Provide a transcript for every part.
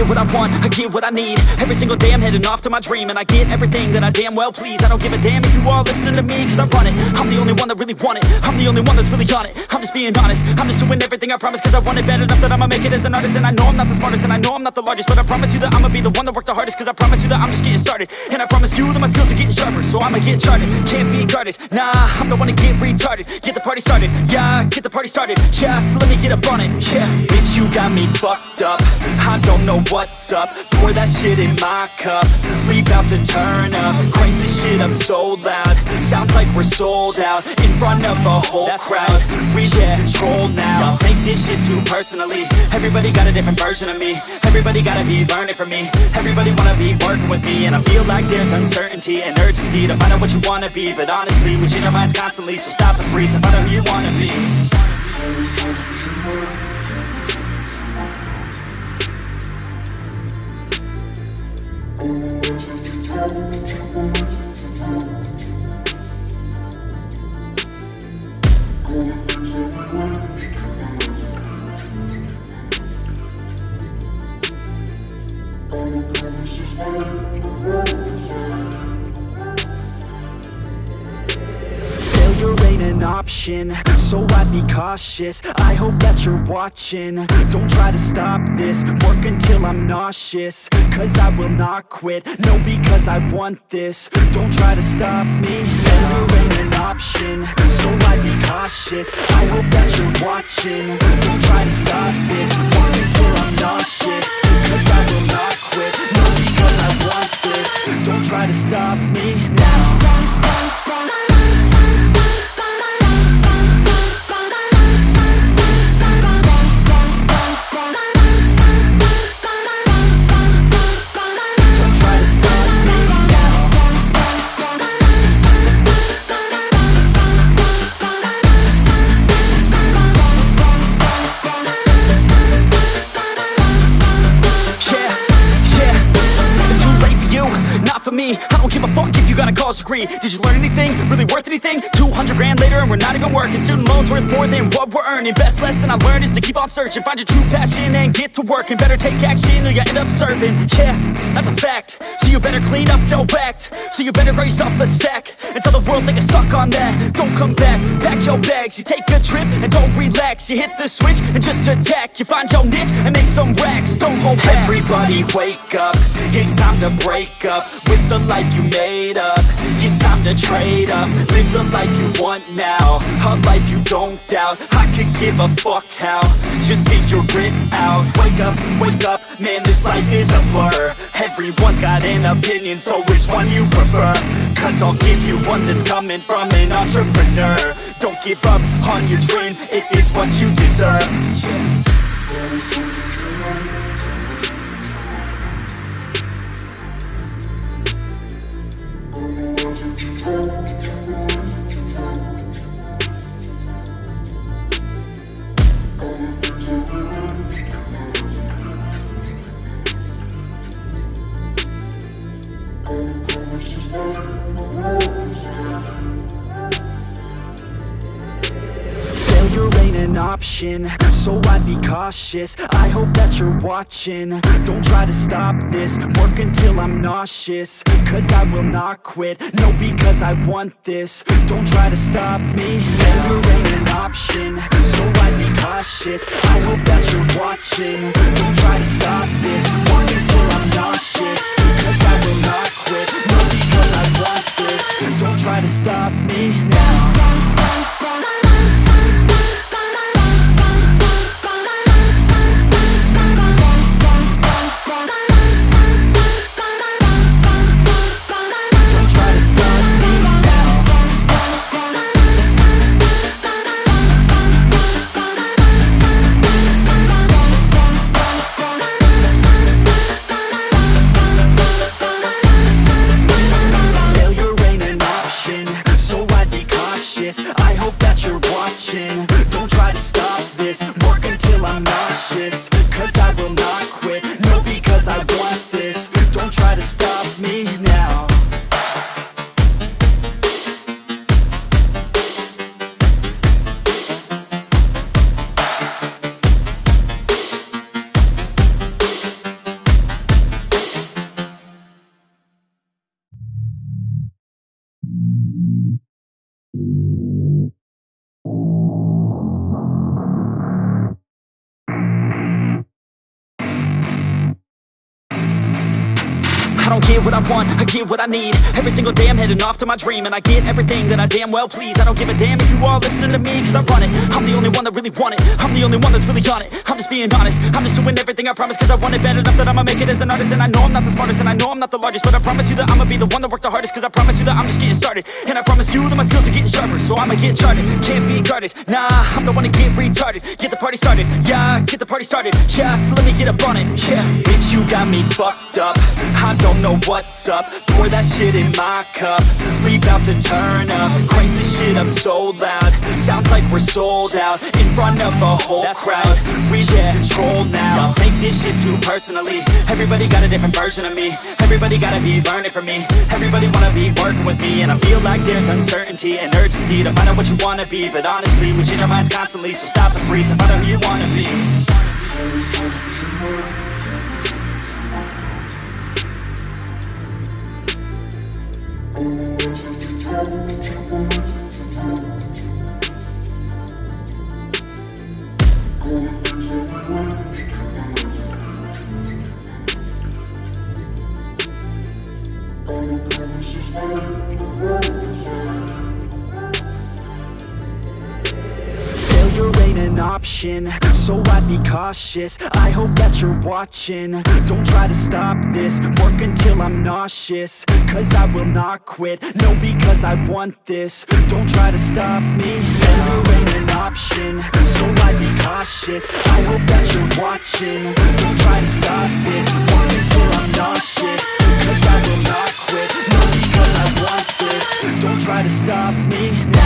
get what I want, I get what I need. Every single day I'm heading off to my dream, and I get everything that I damn well please. I don't give a damn if you all listening to me, cause I run it. I'm the only one that really want it, I'm the only one that's really on it. I'm just being honest, I'm just doing everything I promise, cause I want it bad enough that I'ma make it as an artist. And I know I'm not the smartest, and I know I'm not the largest, but I promise you that I'ma be the one that worked the hardest, cause I promise you that I'm just getting started. And I promise you that my skills are getting sharper, so I'ma get charted. Can't be guarded, nah, I'm the one to get retarded. Get the party started, yeah, get the party started. Yeah, so let me get up on it, yeah. Bitch, you got me fucked up, I don't know what's up. Pour that shit in my cup, we bout to turn up. Crank this shit up so loud, sounds like we're sold out. In front of a whole crowd, we lose control now. Y'all take this shit too personally, everybody got a different version of me. Everybody gotta be learning from me, everybody wanna be working with me. And I feel like there's uncertainty and urgency to find out what you wanna be. But honestly, we change our minds constantly, so stop and breathe and find out who you wanna be. Failure ain't an option, so I'd be cautious. I hope that you're watching, don't try to stop this. Work until I'm nauseous, cause I will not quit. No, because I want this, don't try to stop me. Failure ain't an option, so I'd be cautious. I hope that you're watching, don't try to stop this. Work until I'm nauseous, cause I will not quit. No, because I want this, don't try to stop me now. Me, I don't give a fuck if you got a college degree. Did you learn anything? Really worth anything? 200 grand later and we're not even working. Student loans worth more than what we're earning. Best lesson I learned is to keep on searching. Find your true passion and get to work. And better take action or you end up serving. Yeah, that's a fact. So you better clean up your act. So you better grow yourself a sack and tell the world they can suck on that. Don't come back, pack your bags. You take a trip and don't relax. You hit the switch and just attack. You find your niche and make some racks. Don't hold back. Everybody wake up, it's time to break up with the life you made up. It's time to trade up, live the life you want now, a life you don't doubt. I could give a fuck how, just figure it out. Wake up, man, this life is a blur. Everyone's got an opinion, so which one you prefer? Cause I'll give you one that's coming from an entrepreneur. Don't give up on your dream if it's what you deserve. Failure ain't an option, so I'd be cautious. I hope that you're watching, don't try to stop this. Work until I'm nauseous, cause I will not quit. No, because I want this, don't try to stop me. Failure ain't an option, so I'd be cautious. I hope that you're watching, don't try to stop this. Work until I'm nauseous, cause I will not quit. No, because I want this, don't try to stop me now. don't get what I want, I get what I need. Every single day I'm heading off to my dream, and I get everything that I damn well please. I don't give a damn if you all listening to me, cause I run it. I'm the only one that really want it, I'm the only one that's really on it. I'm just being honest, I'm just doing everything I promise, cause I want it bad enough that I'ma make it as an artist. And I know I'm not the smartest, and I know I'm not the largest, but I promise you that I'ma be the one that worked the hardest. Cause I promise you that I'm just getting started, and I promise you that my skills are getting sharper. So I'ma get charted, can't be guarded. Nah, I'm the one to get retarded. Get the party started, yeah, get the party started. Yeah, so let me get up on it, yeah. Bitch, you got me fucked up, I don't know what's up. Pour that shit in my cup, we bout to turn up. Crank this shit up so loud, sounds like we're sold out. In front of a whole crowd, we lose control now. Y'all take this shit too personally, everybody got a different version of me. Everybody gotta be learning from me, everybody wanna be working with me. And I feel like there's uncertainty and urgency to find out what you wanna be. But honestly, we change our minds constantly, so stop and breathe and find out who you wanna be. Failure ain't an option, so I'd be cautious. I hope that you're watching, don't try to stop this. Work until I'm nauseous, cause I will not quit. No, because I want this, don't try to stop me. Failure ain't an option, so I'd be cautious. I hope that you're watching, don't try to stop this. Work until I'm nauseous, cause I will not quit. No, because I want this, don't try to stop me now.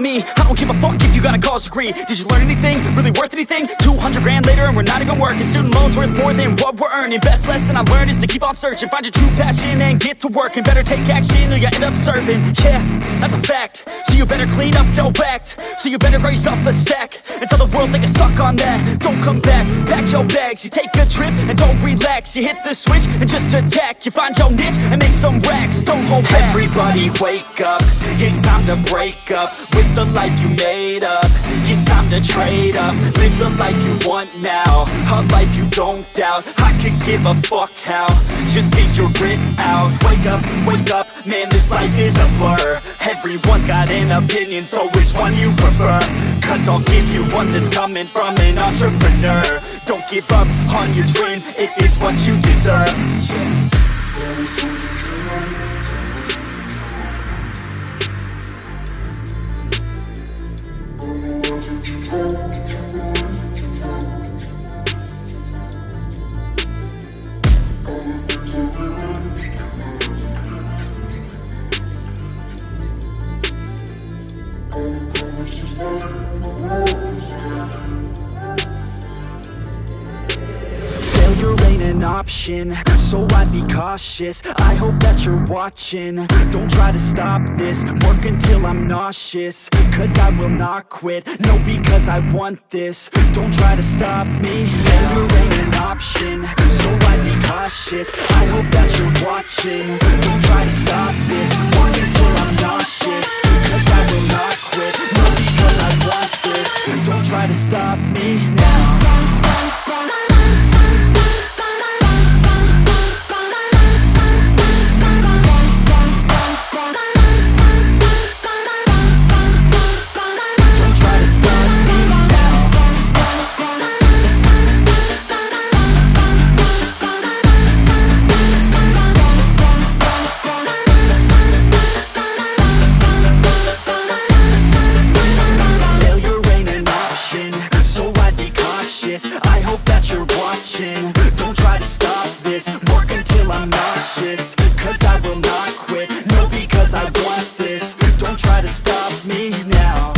I don't give a fuck if you got a college degree. Did you learn anything? Really worth anything? 200 grand later and we're not even working. Student loans worth more than what we're earning. Best lesson I learned is to keep on searching. Find your true passion and get to work. And better take action or you end up serving. Yeah, that's a fact. So you better clean up your act. So you better grow yourself a sack and tell the world they can suck on that. Don't come back, pack your bags. You take a trip and don't relax. You hit the switch and just attack. You find your niche and make some racks. Don't hold back. Everybody wake up, it's time to break up with the life you made up. It's time to trade up, live the life you want now, a life you don't doubt. I could give a fuck how, just figure it out. Wake up, man, this life is a blur. Everyone's got an opinion, so which one you prefer? Cause I'll give you one that's coming from an entrepreneur. Don't give up on your dream if it's what you deserve. Failure ain't an option, so I'd be cautious. I hope that you're watching, don't try to stop this. Work until I'm nauseous, cause I will not quit. No, because I want this, don't try to stop me. Failure ain't an option, so I'd be cautious. I hope that you're watching, don't try to stop this. Work until I'm nauseous, cause I will not quit. No, because I want this, don't try to stop me now. I hope that you're watching, don't try to stop this. Work until I'm nauseous, cause I will not quit. No, because I want this, don't try to stop me now.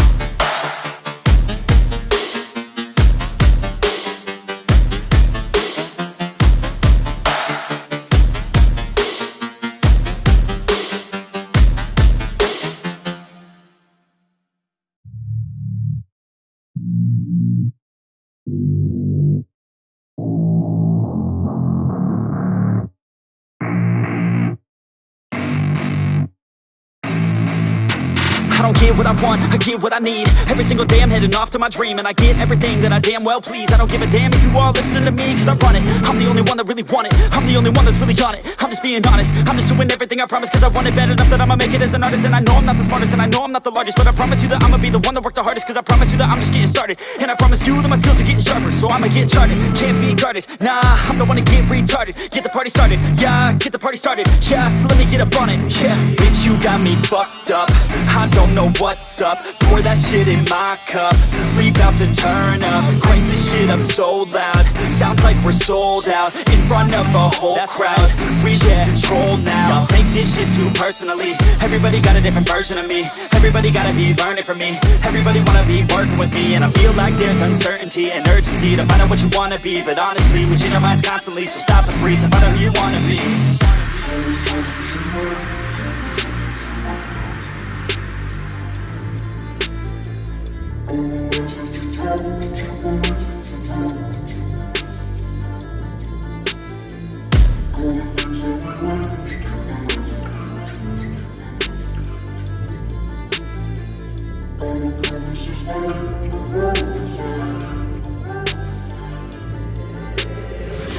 don't get what I want, I get what I need. Every single day I'm heading off to my dream, and I get everything that I damn well please. I don't give a damn if you all listening to me, cause I run it. I'm the only one that really want it, I'm the only one that's really on it. I'm just being honest, I'm just doing everything I promise, cause I want it bad enough that I'ma make it as an artist. And I know I'm not the smartest, and I know I'm not the largest, but I promise you that I'ma be the one that worked the hardest. Cause I promise you that I'm just getting started, and I promise you that my skills are getting sharper. So I'ma get charted, can't be guarded. Nah, I'm the one to get retarded. Get the party started, yeah, get the party started. Yeah, so let me get up on it, yeah. Bitch, you got me fucked up, I don't know what's up. Pour that shit in my cup, we bout to turn up. Crank this shit up so loud, sounds like we're sold out. In front of a whole crowd, we lose control now. Y'all take this shit too personally, everybody got a different version of me. Everybody gotta be learning from me, everybody wanna be working with me. And I feel like there's uncertainty and urgency to find out what you wanna be. But honestly, we change our minds constantly, so stop and breathe and find out who you wanna be.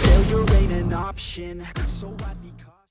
Failure ain't an option, so I'd become